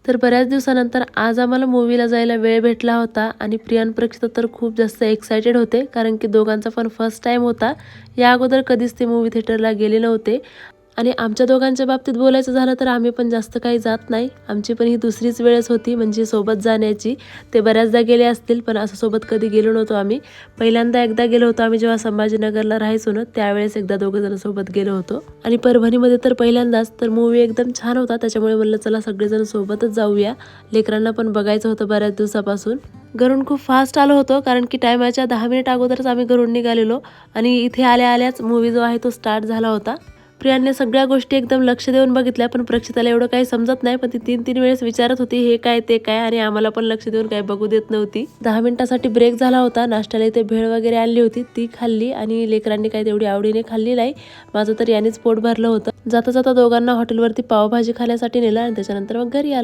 तर बऱ्याच दिवसानंतर आज आम्हाला मूवीला जायला वेळ भेटला होता आणि प्रियान प्रक्षिता तर खूप जास्त एक्सायटेड होते, कारण की दोघांचा पण फर्स्ट टाइम होता. या अगोदर कधीच ते मूवी थिएटरला गेले नव्हते. आणि आमच्या दोघांच्या बाबतीत बोलायचं झालं तर आम्ही पण जास्त काही जात नाही. आमची पण ही दुसरीच वेळच होती म्हणजे सोबत जाण्याची. ते बऱ्याचदा गेले असतील, पण असं सोबत कधी गेलो नव्हतो आम्ही. पहिल्यांदा एकदा गेलो होतो आम्ही जेव्हा संभाजीनगरला राहायचो ना, त्यावेळेस एकदा दोघंजण सोबत गेलो होतो. आणि परभणीमध्ये तर पहिल्यांदाच. तर मूवी एकदम छान होता, त्याच्यामुळे म्हणलं चला सगळेजण सोबतच जाऊया. लेकरांना पण बघायचं होतं बऱ्याच दिवसापासून. घरून खूप फास्ट आलो होतो, कारण की टायमाच्या 10 मिनिट अगोदरच आम्ही घरून निघालेलो आणि इथे आल्या आल्याच मूवी जो आहे तो स्टार्ट झाला होता. प्रियाने सगळ्या गोष्टी एकदम लक्ष देऊन बघितल्या, पण प्रक्षिताला एवढं काही समजत नाही, पण ती 3-3 वेळेस विचारत होती हे काय ते काय, आणि आम्हाला पण लक्ष देऊन काही बघू देत नव्हती. 10 मिनिटासाठी ब्रेक झाला होता. नाश्त्याला इथे भेळ वगैरे आणली होती, ती खाल्ली आणि लेकरांनी काही तेवढी आवडीने खाल्ली नाही. माझं तर यानेच पोट भरलं होतं. जाता जाता दोघांना हॉटेलवरती पावभाजी खाण्यासाठी नेलं आणि त्याच्यानंतर मग घरी आलो.